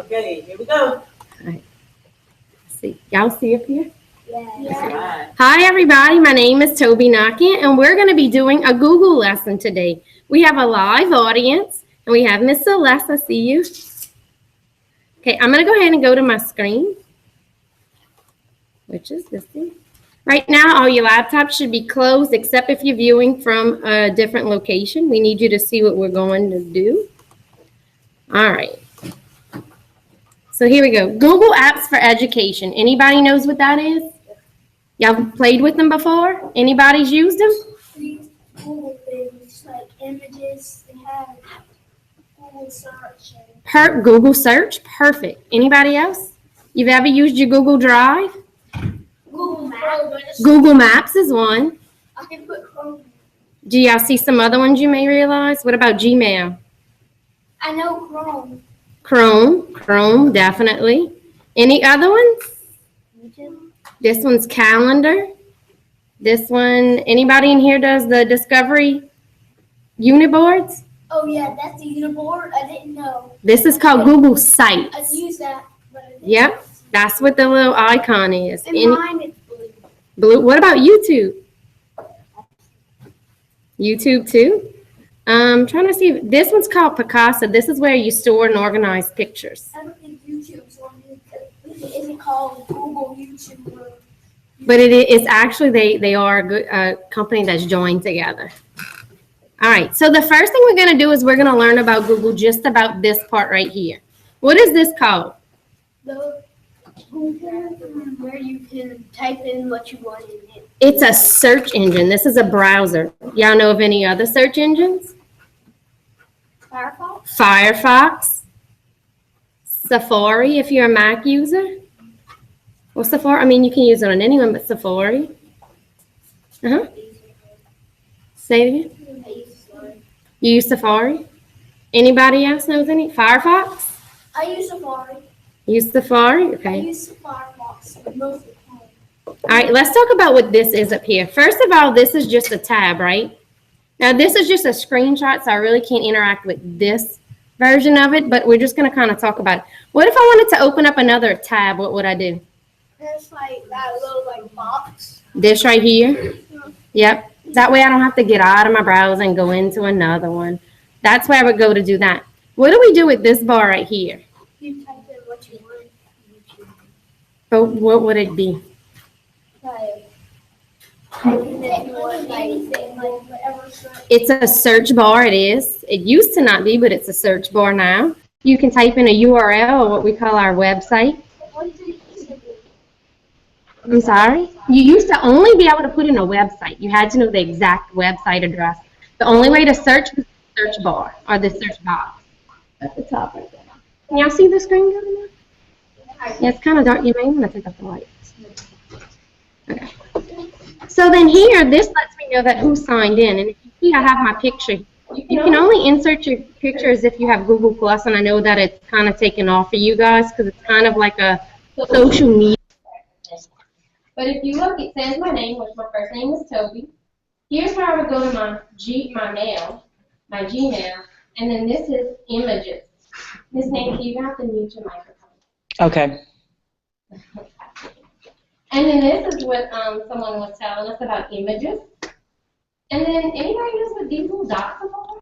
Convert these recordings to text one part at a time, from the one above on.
Okay, here we go. All right. See, y'all see up here? Yeah. Hi, everybody. My name is Toby Knockin, and we're going to be doing a Google lesson today. We have a live audience, and we have Miss Celeste. I see you. Okay, I'm going to go ahead and go to my screen, which is this thing. Right now, all your laptops should be closed, except if you're viewing from a different location. We need you to see what we're going to do. All right. So here we go. Google Apps for Education. Anybody knows what that is? Y'all played with them before? Anybody's used them? These Google things like images, they have Google search. Google search, perfect. Anybody else? You've ever used your Google Drive? Google Maps. Google Maps is one. I can put Chrome. Do y'all see some other ones you may realize? What about Gmail? I know Chrome. Chrome, definitely. Any other ones? YouTube. This one's Calendar. This one, anybody in here does the Discovery unit boards? Oh yeah, that's the Uniboard. I didn't know. This is called Google Sites. I've used that. But I didn't Yep, know. that's what the little icon is. And mine is blue. Blue. What about YouTube? YouTube too? Trying to see. This one's called Picasa. This is where you store and organize pictures. I don't think YouTube's on it. Is it called Google YouTube? Or But it's actually, they are a company that's joined together. All right, so the first thing we're going to do is we're going to learn about Google, just about this part right here. What is this called? the Google where you can type in what you want in it. It's a search engine. This is a browser. Y'all know of any other search engines? Firefox? Firefox, Safari if you're a Mac user. Well, Safari, I mean, you can use it on anyone but Safari. Uh-huh. Say it again. I use Safari. You use Safari? Anybody else knows any? Firefox? I use Safari. Use Safari? I Okay. use Firefox for most of the time. All right, let's talk about what this is up here. First of all, this is just a tab, right? Now, this is just a screenshot, so I really can't interact with this version of it, but we're just going to kind of talk about it. What if I wanted to open up another tab? What would I do? There's like that little like box. This right here? Yep. That way I don't have to get out of my browser and go into another one. That's where I would go to do that. What do we do with this bar right here? You type in what you want. But what would it be? Like, type in if you want like anything, like whatever search. It's a search bar, it is. It used to not be, but it's a search bar now. You can type in a URL, or what we call our website. What did it used to be? I'm sorry? You used to only be able to put in a website. You had to know the exact website address. The only way to search was the search bar, or the search box at the top right there. Can y'all see the screen good enough? Yeah, it's kind of dark. You may want to take off the lights. Okay. So then here, this lets me know that who signed in. And if you see, I have my picture. You can only insert your pictures if you have Google Plus, and I know that it's kind of taken off for you guys because it's kind of like a social media. But if you look, it says my name, which my first name is Toby. Here's where I would go to my mail, my Gmail, and then this is images. Miss Nancy, you have to mute your microphone. Okay. And then this is what someone was telling us about images. And then anybody knows what these little dots are?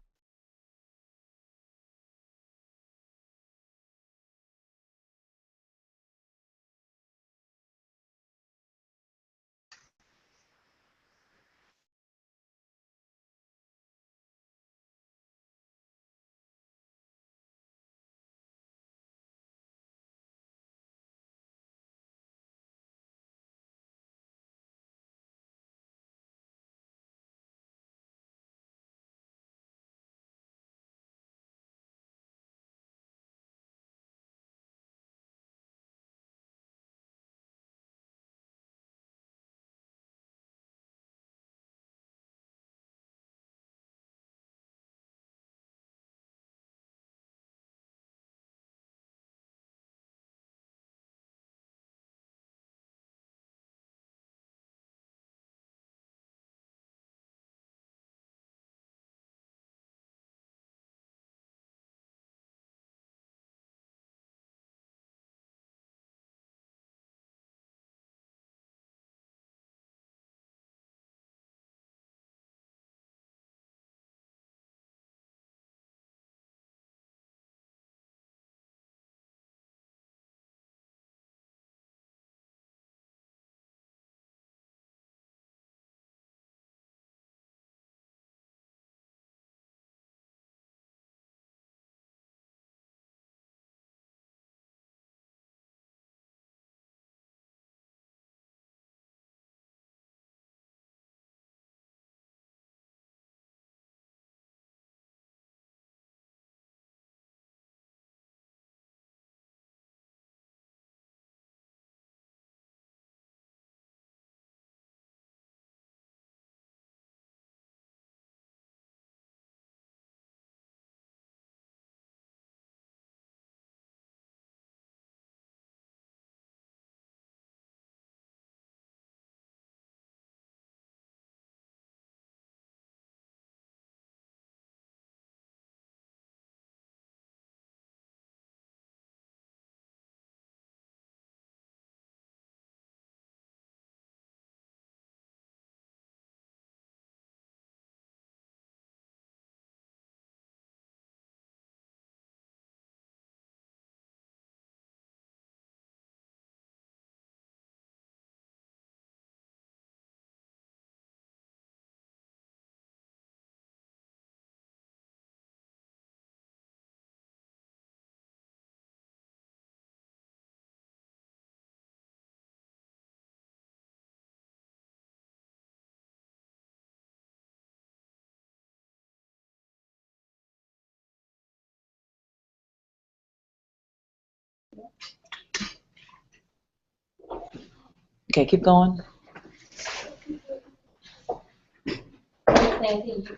Okay, keep going.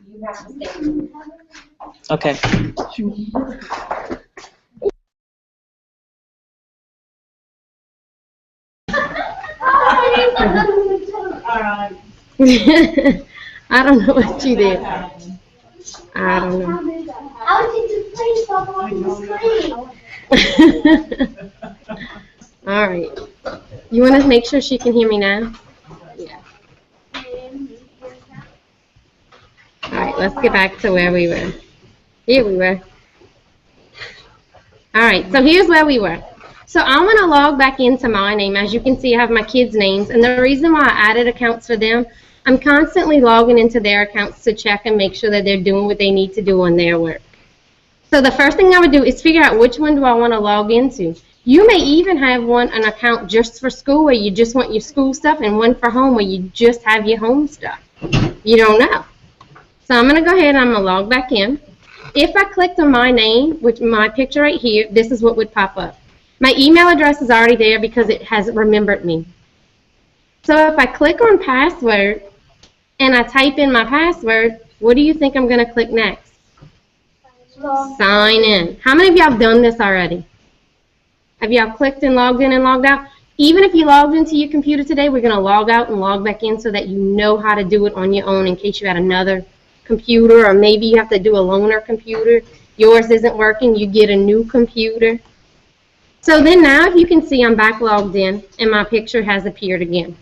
You have to stay. Okay. I don't know what you did. I don't know. I was in place stop on the screen. All right. You want to make sure she can hear me now? Yeah. All right, let's get back to where we were. Here we were. All right, so here's where we were. So I'm going to log back into my name. As you can see, I have my kids' names. And the reason why I added accounts for them, I'm constantly logging into their accounts to check and make sure that they're doing what they need to do on their work. So the first thing I would do is figure out which one do I want to log into. You may even have an account just for school where you just want your school stuff and one for home where you just have your home stuff. You don't know. So I'm going to go ahead and I'm going to log back in. If I clicked on my name, which my picture right here, this is what would pop up. My email address is already there because it has remembered me. So if I click on password and I type in my password, what do you think I'm going to click next? Sign in. How many of y'all have done this already? Have y'all clicked and logged in and logged out? Even if you logged into your computer today, we're going to log out and log back in so that you know how to do it on your own in case you had another computer, or maybe you have to do a loaner computer. Yours isn't working, you get a new computer. So then now if you can see I'm back logged in and my picture has appeared again.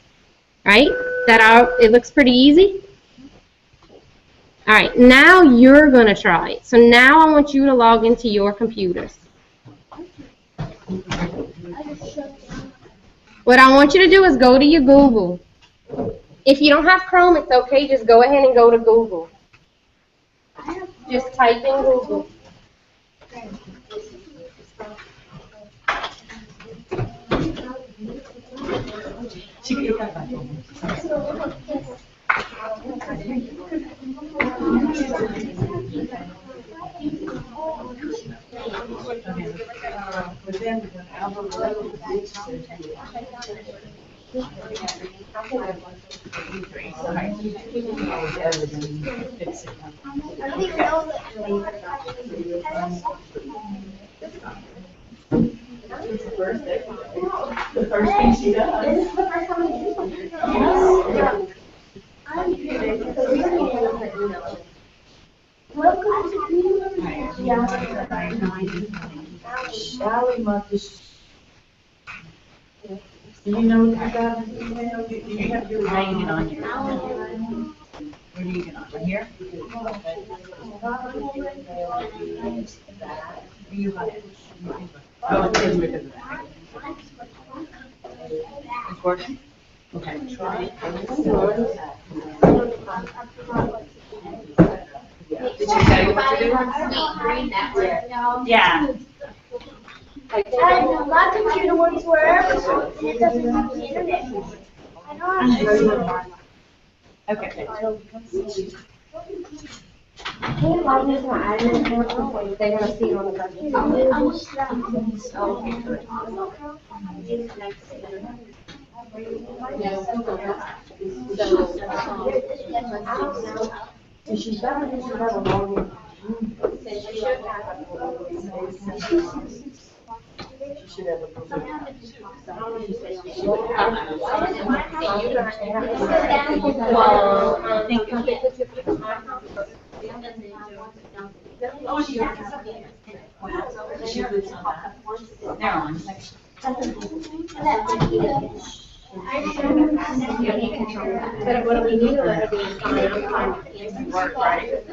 Right? It looks pretty easy. All right, now you're going to try it. So now I want you to log into your computers. What I want you to do is go to your Google. If you don't have Chrome, it's okay. Just go ahead and go to Google. Just type in Google. The first thing she does. Do you know about email? Do you have your name on your email? Where do you get on? Right here? Do you have it? Oh, it is because of that. It's working? Okay, try it. Did she tell you what to do? Yeah. My computer works wherever, and it doesn't have the internet. I know I'm Okay. Can you log into my admin account before they're going to see it on the She's better than she's ever logged in. She should have. But what we need to let her do is sign work, right?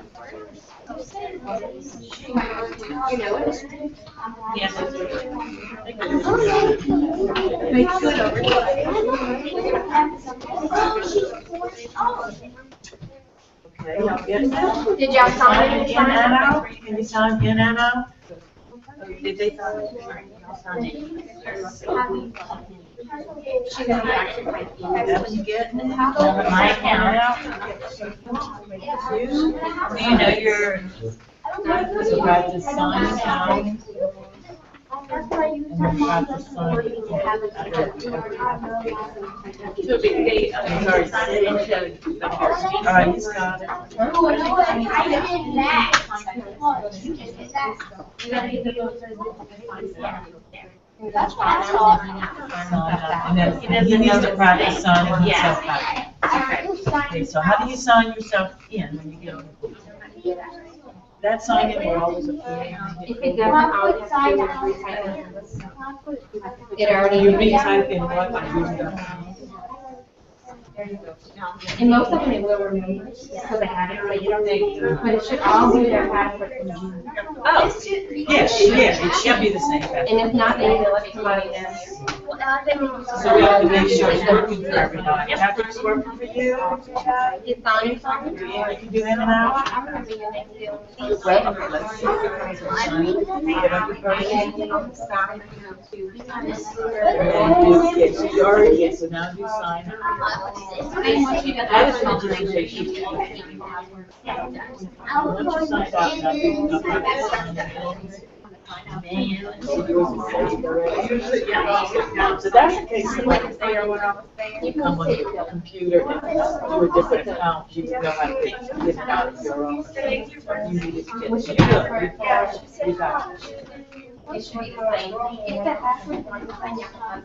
You know it? Yes, it's Make good over okay, y'all get that? Did y'all sign In and out? Can you sign in and out? Did they sign it? Y'all sign it. She's going to actually type in. That's what you get? My account. Do you know your, right, the sign account? That's why you And then practice signing. It's already saved. All right, he's got it. And then he needs to practice signing himself out. Okay, so how do you sign yourself in when you get on the book? That sign in will always appear. If it doesn't, all you have to do is retype it. It already. You retype in what? And most of them it will remember, so they have it, so you don't need, but it should all be their password from June. Oh, yes, it should be the same password. And if not, then they'll let somebody else. So we have to make sure it's working for everybody. After it's working for you, It's on your phone. you can do in and out. I remember your name still. Wait, let's see. Get up your person. Yes, you already did, so now do sign. That is not just a patient. Once you sign out, now you so that's the case. You come on your computer and do a different account, you know how to get it out of your own. You need to get it. You got it. It should be the same. If the password on your phone,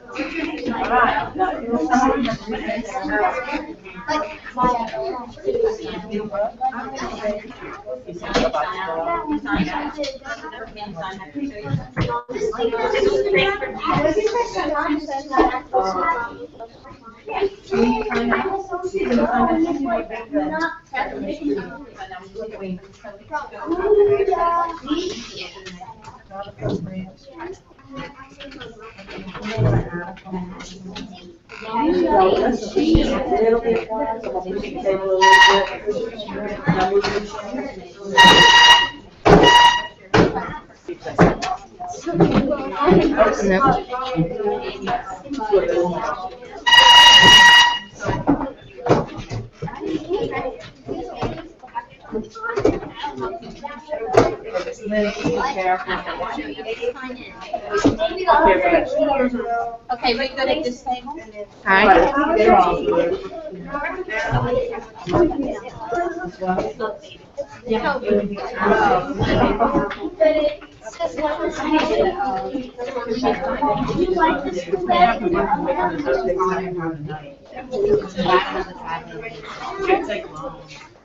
All right. Okay, we're good at this table? all right.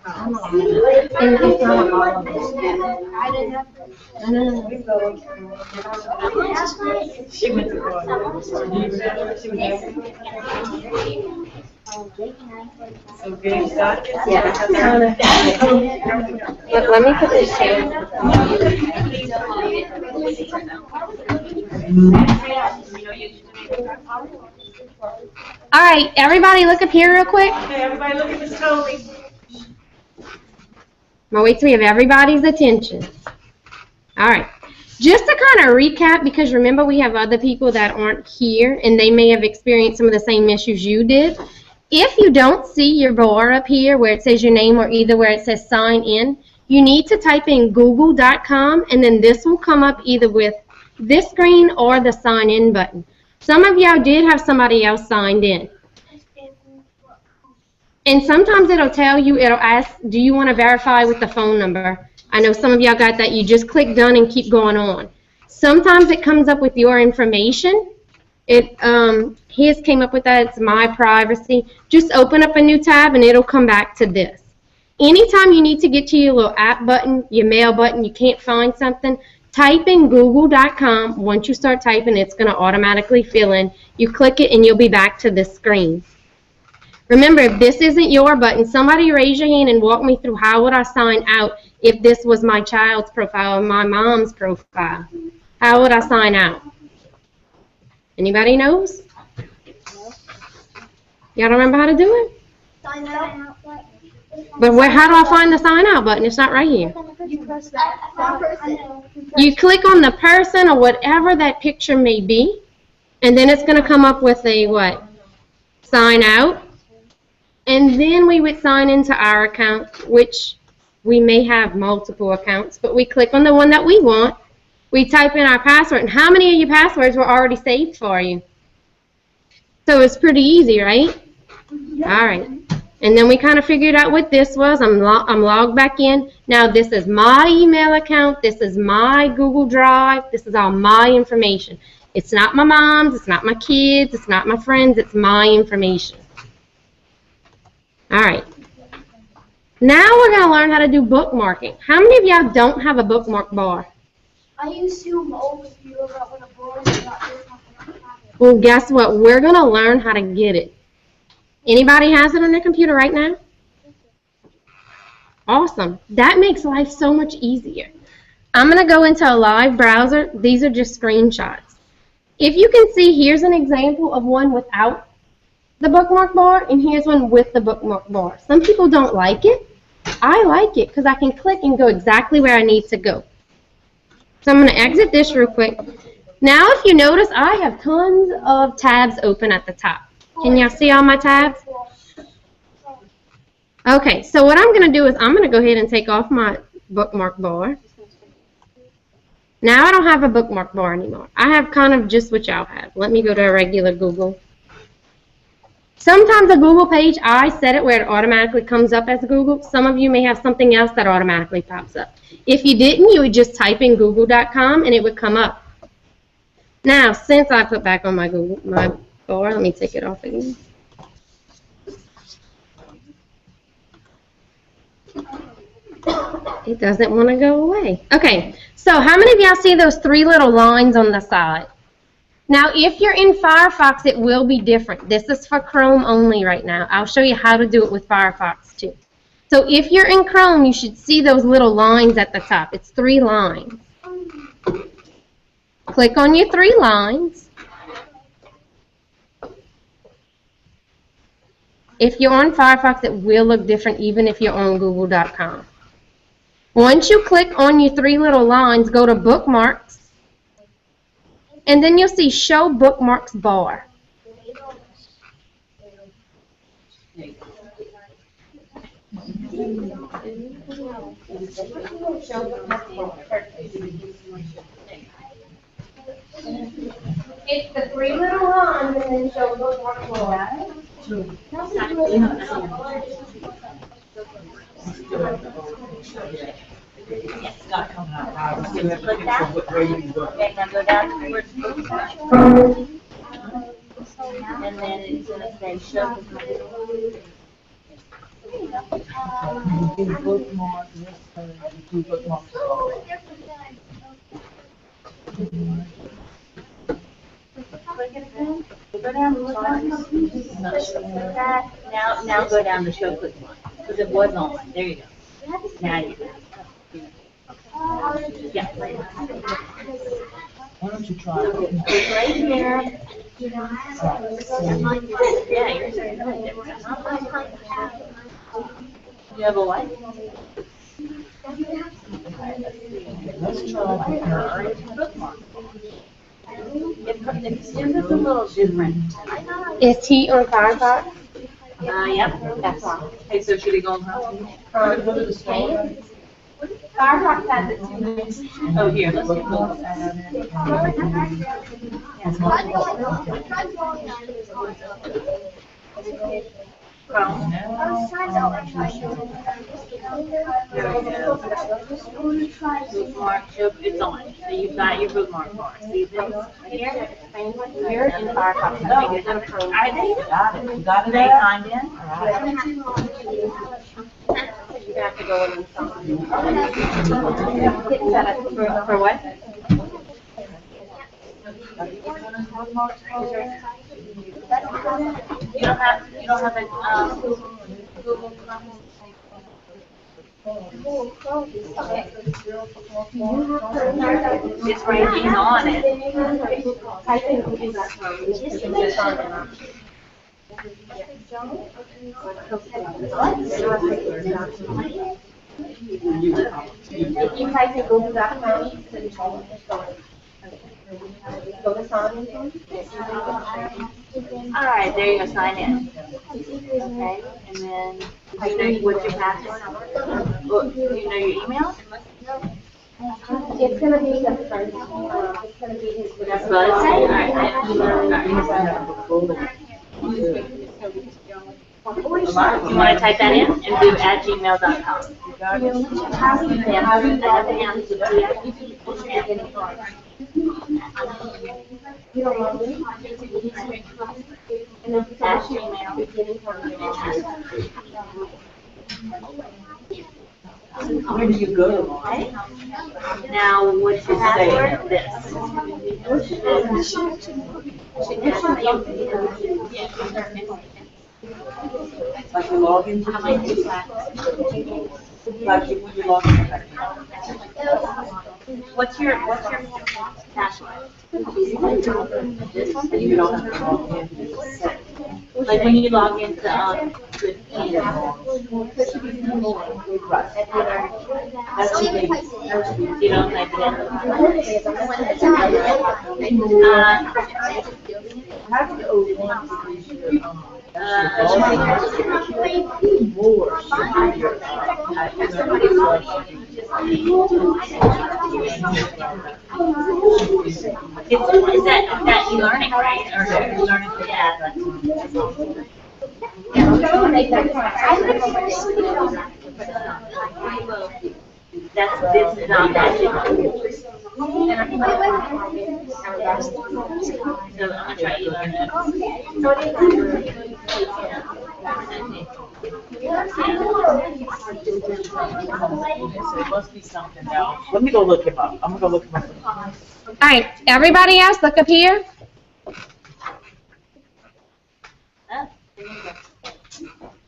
And it's not all of it. No. She went to Okay, start. Yeah. Let me put this down. All right, everybody look up here real quick. Okay, everybody look at Miss Toby. I'm gonna wait till we have everybody's attention. All right. Just to kind of recap, because remember we have other people that aren't here and they may have experienced some of the same issues you did. If you don't see your bar up here where it says your name or either where it says sign in, you need to type in google.com and then this will come up either with this screen or the sign in button. Some of y'all did have somebody else signed in. And sometimes it'll tell you, it'll ask, do you want to verify with the phone number? I know some of y'all got that. You just click done and keep going on. Sometimes it comes up with your information. His came up with that. It's my privacy. Just open up a new tab and it'll come back to this. Anytime you need to get to your little app button, your mail button, you can't find something, type in google.com. Once you start typing, it's going to automatically fill in. You click it and you'll be back to this screen. Remember, if this isn't your button, somebody raise your hand and walk me through how would I sign out if this was my child's profile or my mom's profile. How would I sign out? Anybody knows? Y'all don't remember how to do it? Sign out. But how do I find the sign out button? It's not right here. You press that person. You click on the person or whatever that picture may be, and then it's going to come up with a what? Sign out. And then we would sign into our account, which we may have multiple accounts, but we click on the one that we want, We type in our password, and how many of your passwords were already saved for you? So it's pretty easy, right? All right. And then we kind of figured out what this was. I'm logged back in. Now this is my email account. This is my Google Drive. This is all my information. It's not my mom's. It's not my kids. It's not my friends. It's my information. All right. Now we're going to learn how to do bookmarking. How many of y'all don't have a bookmark bar? I used to on my old computer, but when I bought it, I got this. Well, guess what? We're going to learn how to get it. Anybody has it on their computer right now? Awesome. That makes life so much easier. I'm going to go into a live browser. These are just screenshots. If you can see, here's an example of one without the bookmark bar, and here's one with the bookmark bar. Some people don't like it. I like it because I can click and go exactly where I need to go. So I'm going to exit this real quick. Now, if you notice, I have tons of tabs open at the top. Can y'all see all my tabs? Okay, so what I'm going to do is I'm going to go ahead and take off my bookmark bar. Now I don't have a bookmark bar anymore. I have kind of just what y'all have. Let me go to a regular Google. Sometimes a Google page, I set it where it automatically comes up as Google. Some of you may have something else that automatically pops up. If you didn't, you would just type in google.com and it would come up. Now, since I put back on my bar, let me take it off again. It doesn't want to go away. Okay, so how many of y'all see those three little lines on the side? Now, if you're in Firefox, it will be different. This is for Chrome only right now. I'll show you how to do it with Firefox too. So if you're in Chrome, you should see those little lines at the top. It's 3 lines. Click on your 3 lines. If you're on Firefox, it will look different even if you're on google.com. Once you click on your 3 little lines, go to bookmarks, and then you'll see show bookmarks bar. It's the 3 little lines and then show bookmarks bar. It's not coming out loud. So you have to click where you go. Okay, now go down to where it's bookmark. And then it's going to say show bookmark. You do bookmark, you do bookmark. Click it again. Go down to now go down to show bookmark. Because it was on. There you go. Now you go. Yeah. Why don't you try it? Click right here. Yeah, yours are really different. You have a what? Let's try Bookmark. It's just a little different. Is he on Firefox? Yep, that's all. Hey, so should we go home? Go to the store. Firefox has it too. Oh, here, let's get Google. Chrome. Bookmark, it's on. So you've got your bookmark bar. See this here? Here in Firefox. No, you got a Chrome. Are they? Got it. You got it. They signed in? All right. You have to go in For what? You don't have a, Google Chrome? It's right here on it. You type in google.com. Go to sign in. All right, there you go, sign in. Okay, and then, you know what's your password? You know your email? It's gonna be the first, it's gonna be his. That's what I say. You want to type that in and do @gmail.com. Where do you go? Now, what's your password? This. Like you log into like when you log into What's your password? you don't have to log in. Like when you log into the That's what they, you don't type it in. have to open more. Is that e-learning, right? Or e-learning? Yeah. This is not that. So I'm gonna try e-learning. It must be something else. Let me go look him up. I'm gonna go look him up. All right, everybody else, look up here.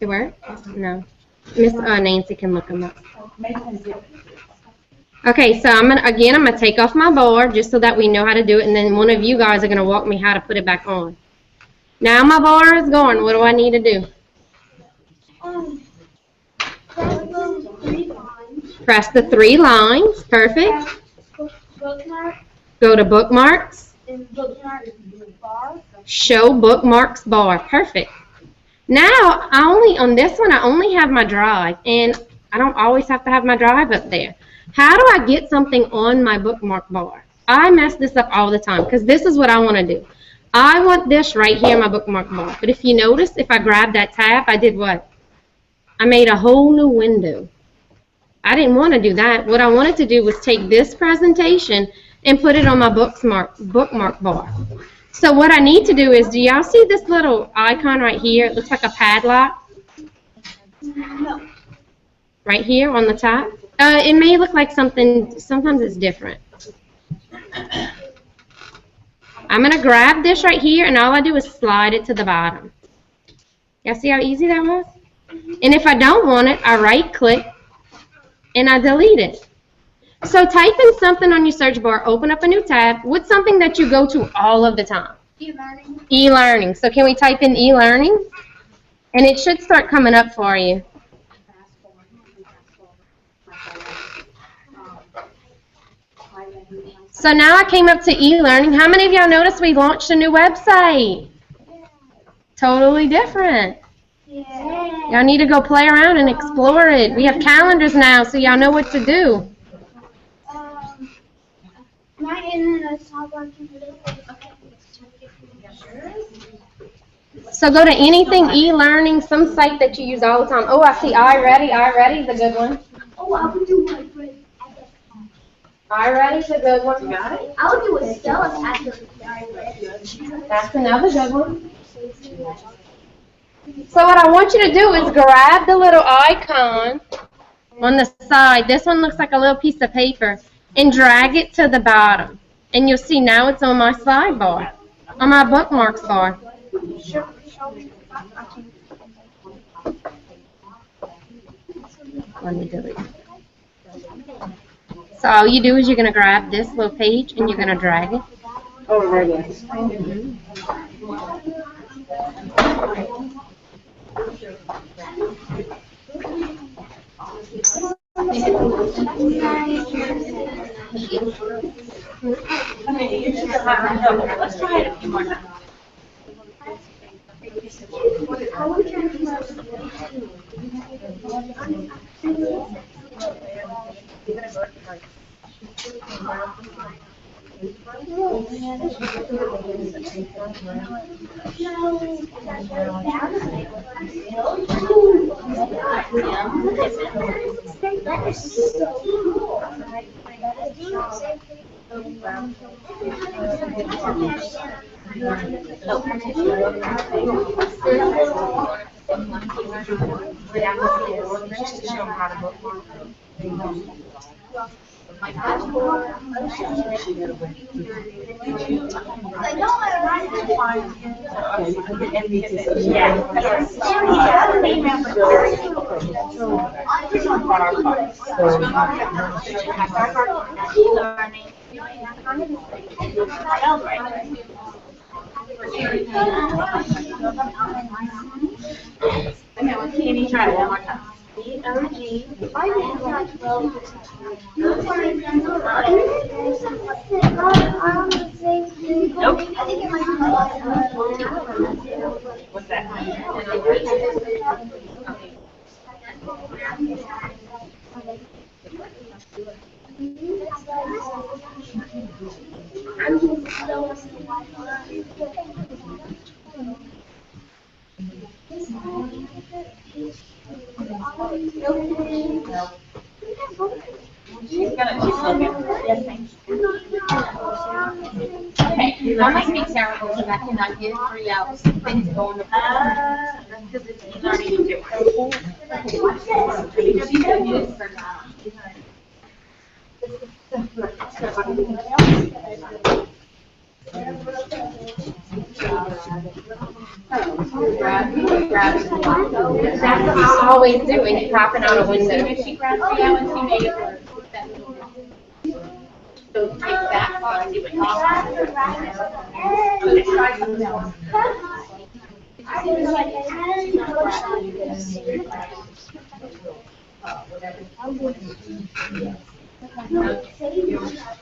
It work? No. Miss Nancy can look them up. Okay, so I'm gonna take off my bar just so that we know how to do it, and then one of you guys are gonna walk me how to put it back on. Now my bar is gone. What do I need to do? Press the 3 lines. Perfect. Bookmark Go to bookmarks. and bookmark bar. Show bookmarks bar. Perfect. Now, on this one, I only have my drive, and I don't always have to have my drive up there. How do I get something on my bookmark bar? I mess this up all the time, because this is what I want to do. I want this right here in my bookmark bar. But if you notice, if I grab that tab, I did what? I made a whole new window. I didn't want to do that. What I wanted to do was take this presentation and put it on my bookmark bar. So what I need to do is, do y'all see this little icon right here? It looks like a padlock. Right here on the top. It may look like something, sometimes it's different. I'm going to grab this right here, and all I do is slide it to the bottom. Y'all see how easy that was? And if I don't want it, I right-click, and I delete it. So type in something on your search bar, open up a new tab. What's something that you go to all of the time? E-learning. E-learning. So can we type in e-learning? And it should start coming up for you. So now I came up to e-learning. How many of y'all noticed we launched a new website? Totally different. Yeah. Y'all need to go play around and explore it. We have calendars now, so y'all know what to do. My internet's not working. So go to anything e-learning, some site that you use all the time. Oh, I see iReady is a good one. Oh, I would do my grade at the iReady's a good one. I would do a Stella at the That's another good one. So what I want you to do is grab the little icon on the side. This one looks like a little piece of paper. And drag it to the bottom. And you'll see now it's on my sidebar, on my bookmarks bar. Let me delete it. So all you do is you're going to grab this little page and you're going to drag it. Oh, right there. Let's try it a few more times. Can you try it one more time? Nope. What's that? She's looking. Okay, I might be terrible because I cannot get 3 out. Things going to Because it's already doing That's what I always do when you're popping out a window. She grabbed me out and she made it work. So take that part and do it all.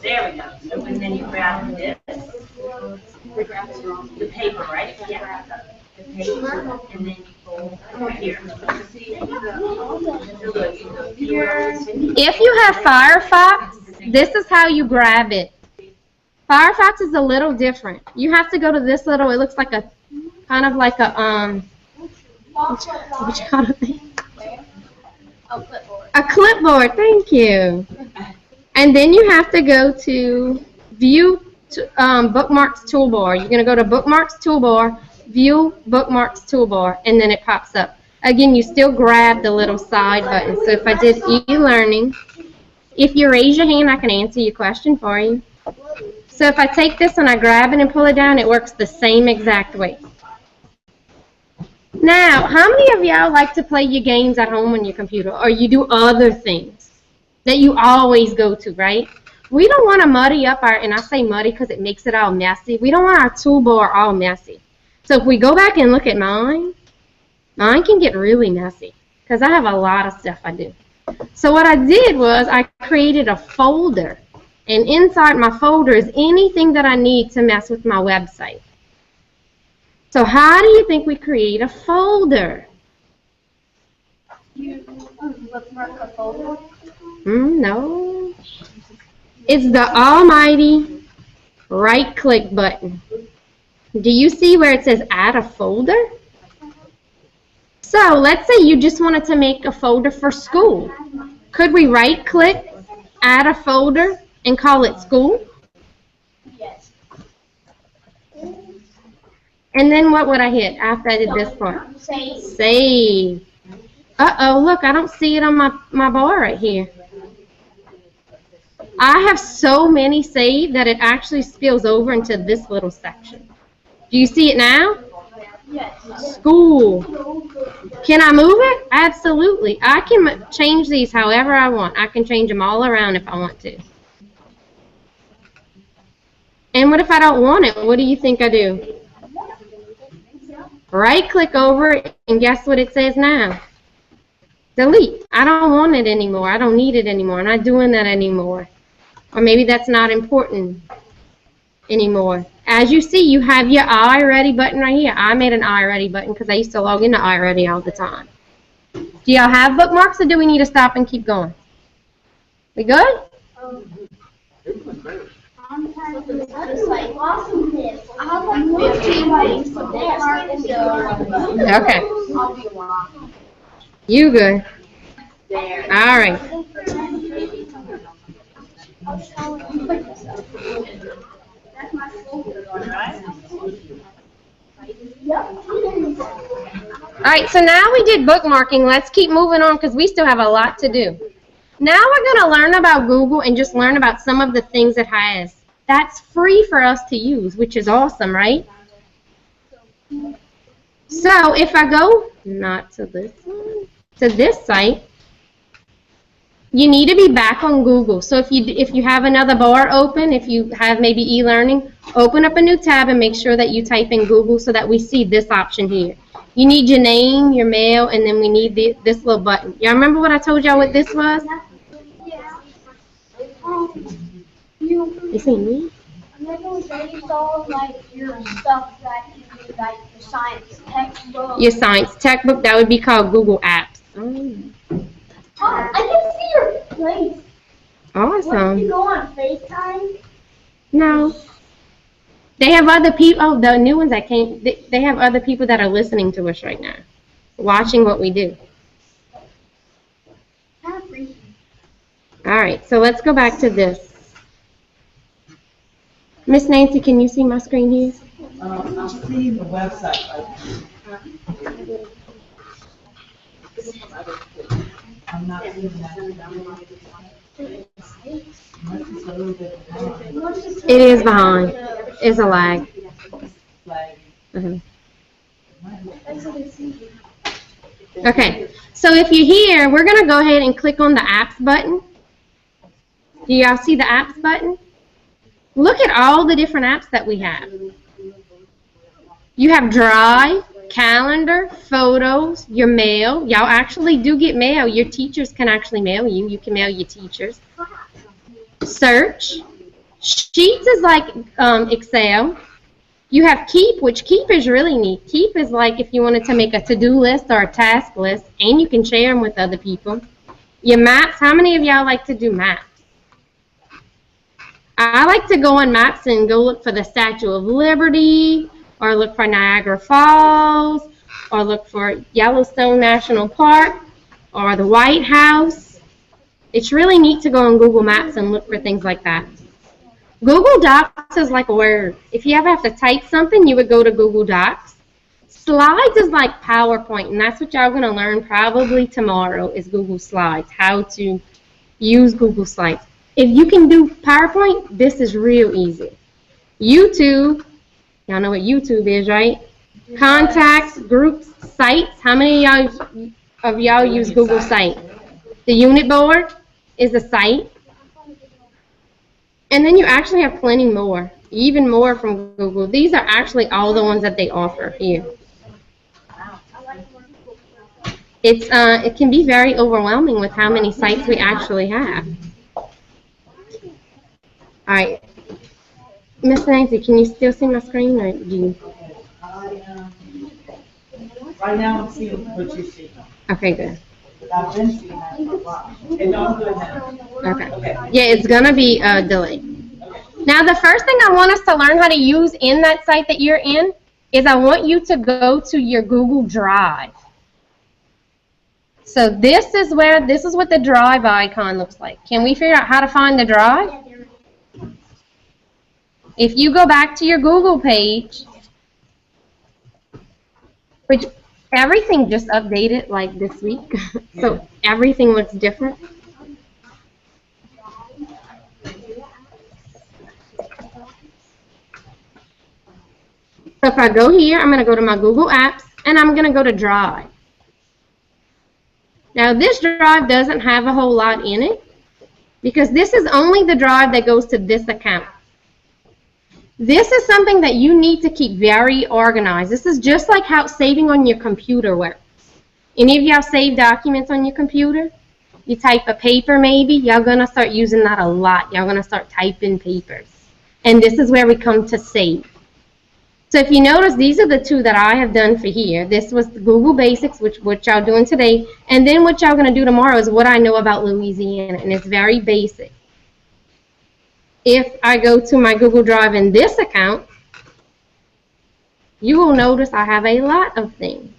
There we go. So and then you grab this. The paper, right? Yeah. The paper, and then you fold here. If you have Firefox, this is how you grab it. Firefox is a little different. You have to go to this little, it looks like a, kind of like a, what you call it? A clipboard, thank you. And then you have to go to View Bookmarks Toolbar. You're going to go to Bookmarks Toolbar, View Bookmarks Toolbar, and then it pops up. Again, you still grab the little side button. So if I did e-learning, if you raise your hand, I can answer your question for you. So if I take this and I grab it and pull it down, it works the same exact way. Now, how many of y'all like to play your games at home on your computer, or you do other things that you always go to, right? We don't want to muddy up our, and I say muddy because it makes it all messy. We don't want our toolbar all messy. So if we go back and look at mine can get really messy because I have a lot of stuff I do. So what I did was I created a folder, and inside my folder is anything that I need to mess with my website. So how do you think we create a folder? You bookmark a folder? No. It's the almighty right-click button. Do you see where it says add a folder? So let's say you just wanted to make a folder for school. Could we right-click, add a folder, and call it school? Yes. And then what would I hit after I did this part? Save. Save. Uh-oh, look, I don't see it on my bar right here. I have so many saved that it actually spills over into this little section. Do you see it now? Yes. School. Can I move it? Absolutely. I can change these however I want. I can change them all around if I want to. And what if I don't want it? What do you think I do? Right-click over it, and guess what it says now? Delete. I don't want it anymore. I don't need it anymore. I'm not doing that anymore. Or maybe that's not important anymore. As you see, you have your iReady button right here. I made an iReady button because I used to log into iReady all the time. Do y'all have bookmarks, or do we need to stop and keep going? We good? It's like awesome tips. I have like 15 things from there. Okay. You good. All right. All right, so now we did bookmarking. Let's keep moving on because we still have a lot to do. Now we're going to learn about Google and just learn about some of the things it has. That's free for us to use, which is awesome, right? So if I go, not to this one, to this site, you need to be back on Google. So if you have another bar open, if you have maybe e-learning, open up a new tab and make sure that you type in Google so that we see this option here. You need your name, your mail, and then we need this little button. Y'all remember what I told y'all what this was? You see me? Remember when you saw like your stuff that you do, like your science textbook? Your science textbook, that would be called Google Apps. Oh, I can see your place. Awesome. Did you go on FaceTime? No. They have other people, oh, the new ones that came, they have other people that are listening to us right now, watching what we do. All right, so let's go back to this. Miss Nancy, can you see my screen here? I'm seeing the website. I'm not seeing that. It is behind. It's a lag. Okay, so if you're here, we're going to go ahead and click on the apps button. Do y'all see the apps button? Look at all the different apps that we have. You have Drive, Calendar, Photos, your mail. Y'all actually do get mail. Your teachers can actually mail you. You can mail your teachers. Search. Sheets is like Excel. You have Keep, which Keep is really neat. Keep is like if you wanted to make a to-do list or a task list, and you can share them with other people. Your maps, how many of y'all like to do maps? I like to go on maps and go look for the Statue of Liberty, or look for Niagara Falls, or look for Yellowstone National Park, or the White House. It's really neat to go on Google Maps and look for things like that. Google Docs is like a word. If you ever have to type something, you would go to Google Docs. Slides is like PowerPoint, and that's what y'all are going to learn probably tomorrow is Google Slides, how to use Google Slides. If you can do PowerPoint, this is real easy. YouTube, y'all know what YouTube is, right? Contacts, groups, sites. How many of y'all use Google Site? The unit board is a site. And then you actually have plenty more, even more from Google. These are actually all the ones that they offer here. It can be very overwhelming with how many sites we actually have. All right. Miss Nancy, can you still see my screen, or do you? Right now I'm seeing what you see. Okay, good. I've been seeing that for a while. And don't do it now. Okay. Yeah, it's going to be delayed. Now, the first thing I want us to learn how to use in that site that you're in is I want you to go to your Google Drive. So this is what the Drive icon looks like. Can we figure out how to find the Drive? If you go back to your Google page, which everything just updated like this week, so everything looks different. So if I go here, I'm going to go to my Google Apps, and I'm going to go to Drive. Now this Drive doesn't have a whole lot in it, because this is only the Drive that goes to this account. This is something that you need to keep very organized. This is just like how saving on your computer works. Any of y'all save documents on your computer? You type a paper maybe? Y'all going to start using that a lot. Y'all going to start typing papers. And this is where we come to save. So if you notice, these are the two that I have done for here. This was the Google Basics, what y'all doing today. And then what y'all going to do tomorrow is what I know about Louisiana. And it's very basic. if I go to my Google Drive in this account, you will notice I have a lot of things.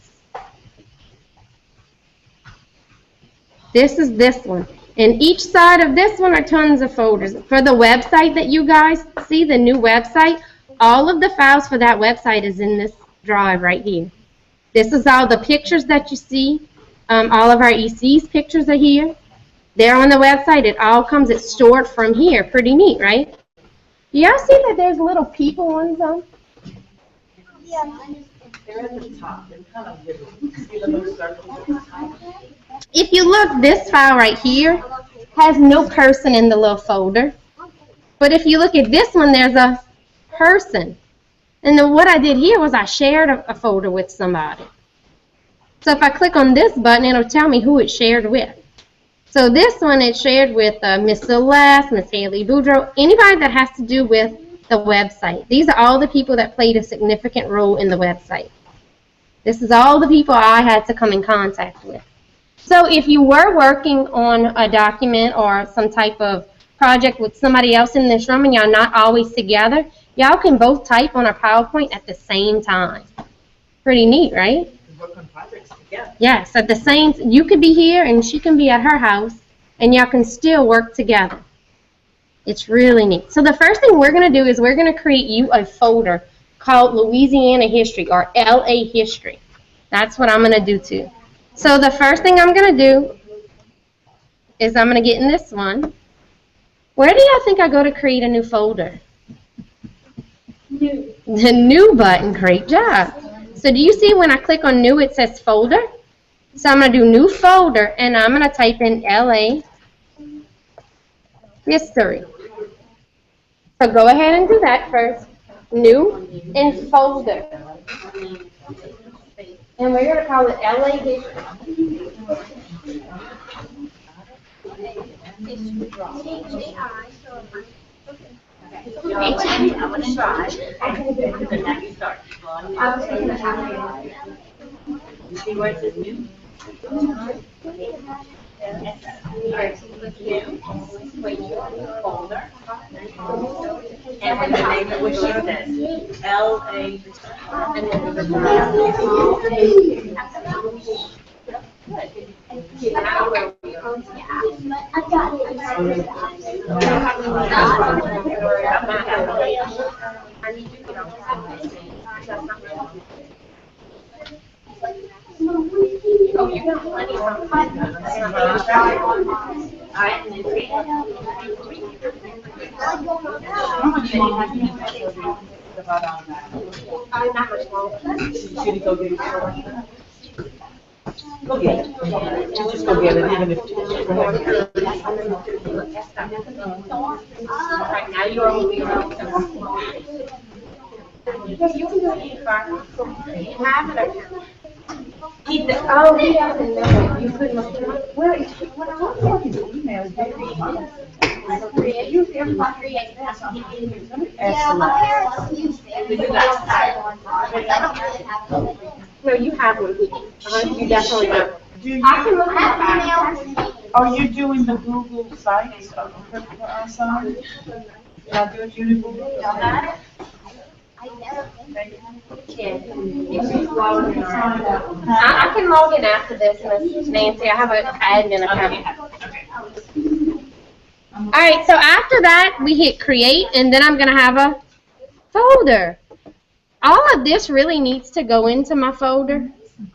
This is this one. And each side of this one are tons of folders. For the website that you guys see, the new website, all of the files for that website is in this drive right here. This is all the pictures that you see. All of our EC's pictures are here. They're on the website. It all comes, it's stored from here. Pretty neat, right? Y'all see that there's little people on some? Yeah. They're at the top. They're kind of little. See the little circles at the top? If you look, this file right here has no person in the little folder. But if you look at this one, there's a person. And then what I did here was I shared a folder with somebody. So if I click on this button, it'll tell me who it's shared with. So this one it's shared with Miss Celeste, Miss Haley Boudreaux, anybody that has to do with the website. These are all the people that played a significant role in the website. This is all the people I had to come in contact with. So if you were working on a document or some type of project with somebody else in this room and y'all not always together, y'all can both type on a PowerPoint at the same time. Pretty neat, right? Work on projects together. Yes, at the same, you could be here and she can be at her house and y'all can still work together. It's really neat. So the first thing we're going to do is we're going to create you a folder called Louisiana History or LA History. That's what I'm going to do too. So the first thing I'm going to do is I'm going to get in this one. Where do y'all think I go to create a new folder? New. The new button. Great job. So do you see when I click on new it says folder? So I'm going to do new folder and I'm going to type in LA History. So go ahead and do that first. New and folder. And we're going to call it LA History. I'm gonna try. And now you start. You see where it says new? Folder. And when the name of what she says, L.A. And then the oh, you got plenty of Go get it. You just go get it, even if right now you're only you can do it in five. You have it or Oh, yeah. You couldn't look it up. well, when I was talking to email, usually everybody creates that. Yeah, my parents use it. You got I don't really have it. No, you have one. You definitely have. Do I can you, look I at that. have emails. are you doing the Google sites for our son? Y'all do it, Judy? I never I can log in after this, Miss Nancy. I have an admin account. All right, so after that, we hit create, and then I'm going to have a folder. All of this really needs to go into my folder,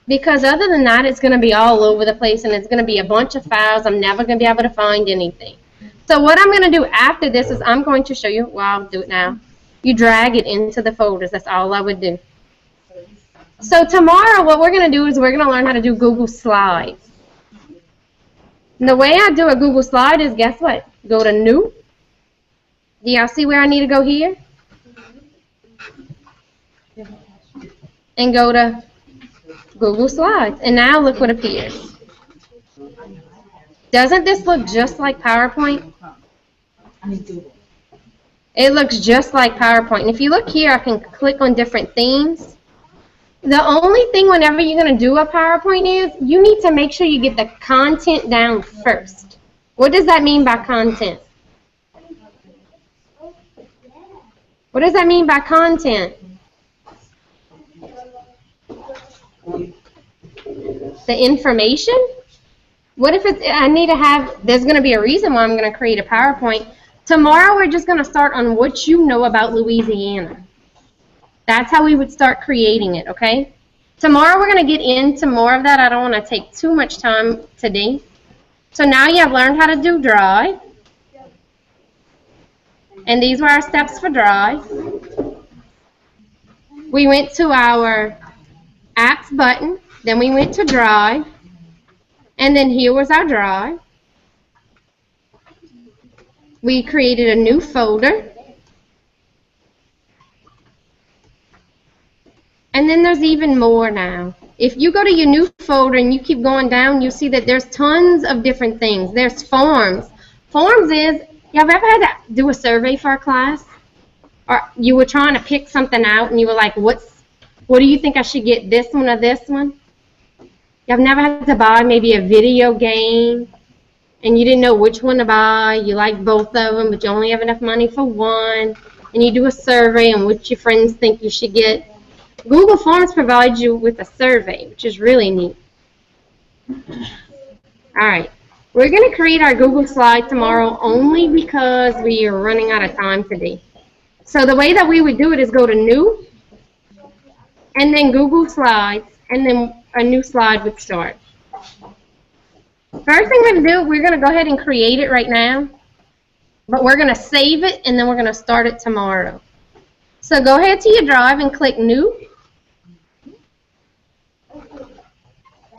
because other than that, it's going to be all over the place, and it's going to be a bunch of files. I'm never going to be able to find anything. So what I'm going to do after this is I'm going to show you, well, I'll do it now. You drag it into the folders. That's all I would do. So tomorrow, what we're going to do is we're going to learn how to do Google Slides. And the way I do a Google Slide is, guess what? Go to New. Do y'all see where I need to go here? And go to Google Slides. And now look what appears. Doesn't this look just like PowerPoint? It looks just like PowerPoint. And if you look here, I can click on different themes. The only thing whenever you're going to do a PowerPoint is you need to make sure you get the content down first. What does that mean by content? What does that mean by content? The information? What if it's, I need to have, there's going to be a reason why I'm going to create a PowerPoint. Tomorrow we're just going to start on what you know about Louisiana. That's how we would start creating it, okay? Tomorrow we're going to get into more of that. I don't want to take too much time today. So now you have learned how to do Drive. And these were our steps for Drive. We went to our Apps button. Then we went to Drive. And then here was our Drive. We created a new folder. And then there's even more now. If you go to your new folder and you keep going down, you'll see that there's tons of different things. There's forms. Forms is, you have ever had to do a survey for a class? Or you were trying to pick something out and you were like, what do you think I should get, this one or this one? You've never had to buy maybe a video game and you didn't know which one to buy. You like both of them, but you only have enough money for one. And you do a survey on what your friends think you should get. Google Forms provides you with a survey, which is really neat. All right. We're going to create our Google slide tomorrow only because we are running out of time today. So the way that we would do it is go to New, and then Google Slides, and then a new slide would start. First thing we're going to do, we're going to go ahead and create it right now. But we're going to save it, and then we're going to start it tomorrow. So go ahead to your Drive and click New.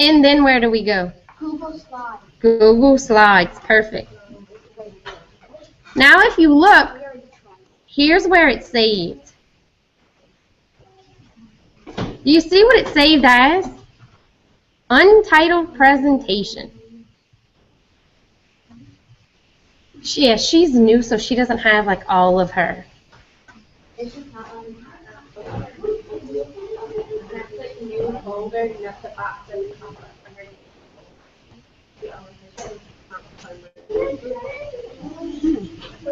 And then where do we go? Google Slides. Google Slides. Perfect. Now if you look, here's where it's saved. Do you see what it's saved as? Untitled presentation. Yeah, she's new, so she doesn't have like all of her. It's just not on.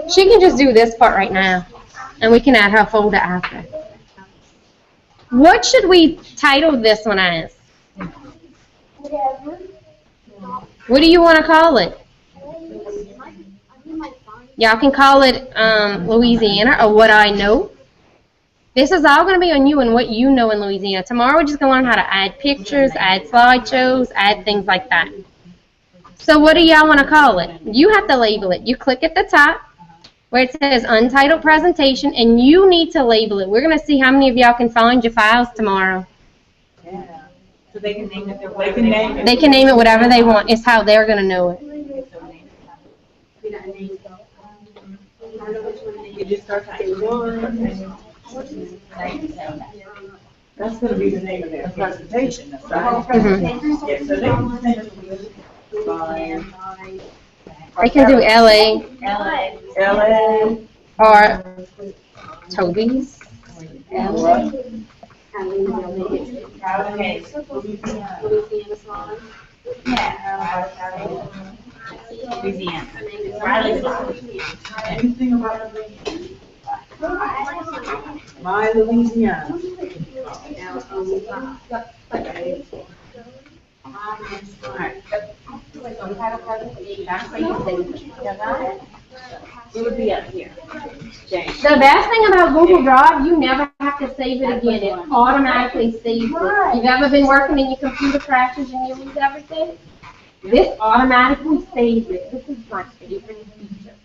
She can just do this part right now, and we can add her folder after. What should we title this one as? Whatever. What do you want to call it? Y'all can call it Louisiana or What I Know. This is all going to be on you and what you know in Louisiana. Tomorrow we're just going to learn how to add pictures, add slideshows, add things like that. So what do y'all want to call it? You have to label it. You click at the top where it says Untitled Presentation, and you need to label it. We're going to see how many of y'all can find your files tomorrow. Yeah. So they can name it their way. They can name it. They can name it whatever they want. It's how they're going to know it. You just start typing. That's going to be the name of their presentation. That's right. Mm-hmm. Yeah, so they can send it They can do LA LA. or Toby's. Anything about My Louisiana. It would be up here. The best thing about Google Drive, you never have to save it again. It automatically saves it. You've ever been working and your computer crashes and you lose everything? This automatically saves it. This is my favorite feature.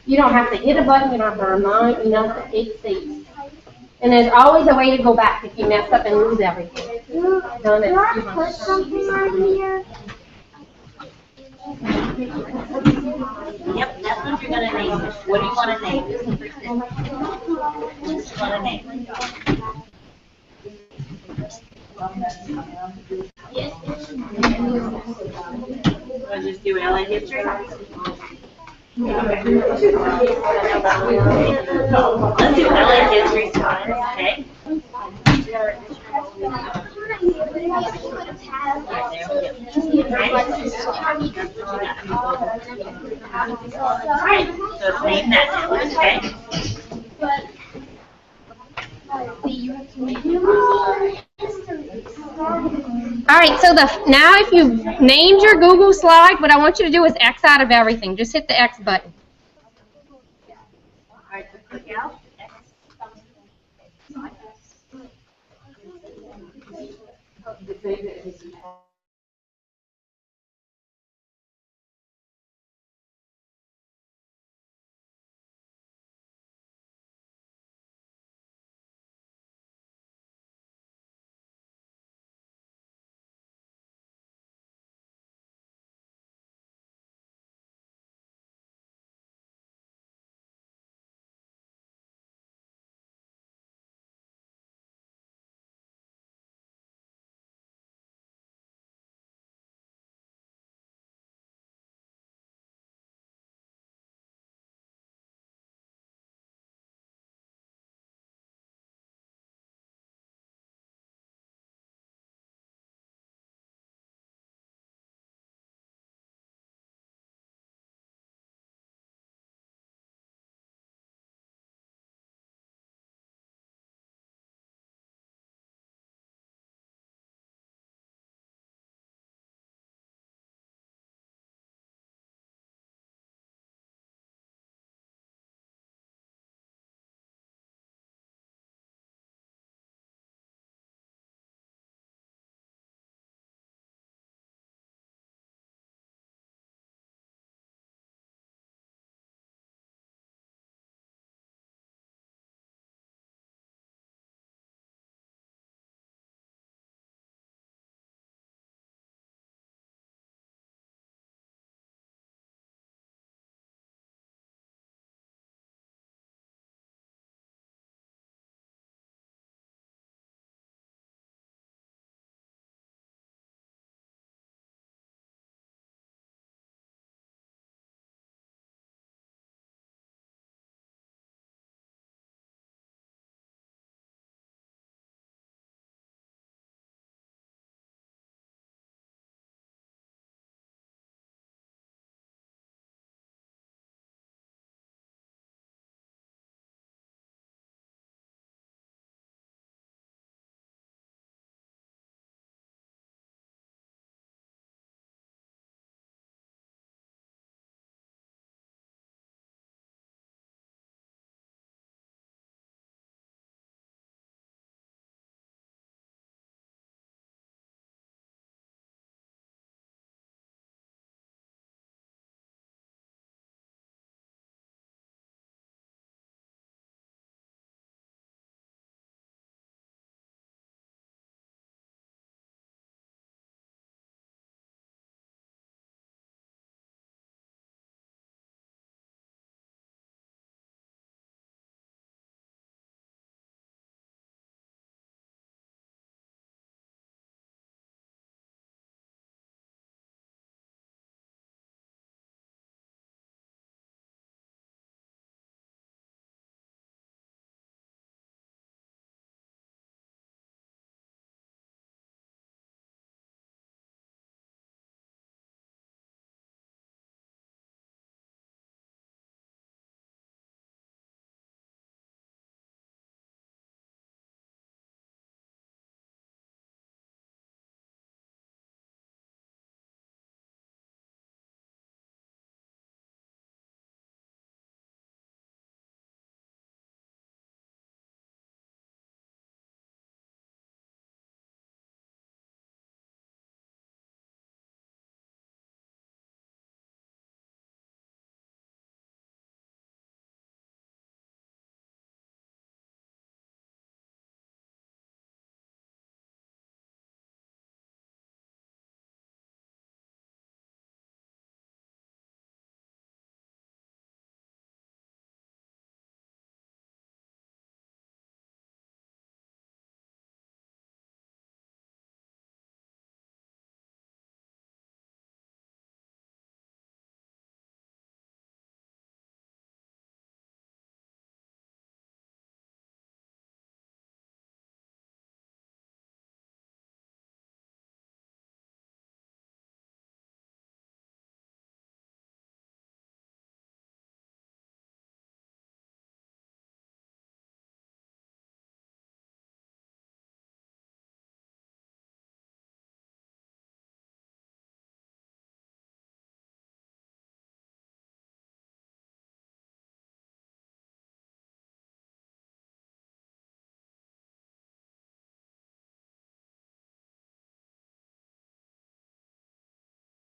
You don't have to hit a button, you don't have to remind me nothing. It saves. And there's always a way to go back if you mess up and lose everything. Done it. Do I put something right here? Yep, that's what you're gonna name it. What do you wanna name it? What do you wanna name it? Wanna just do LA history? Let's do LA history time, okay? Alright, so name that, okay? All right, so now if you named your Google slide, what I want you to do is X out of everything. Just hit the X button.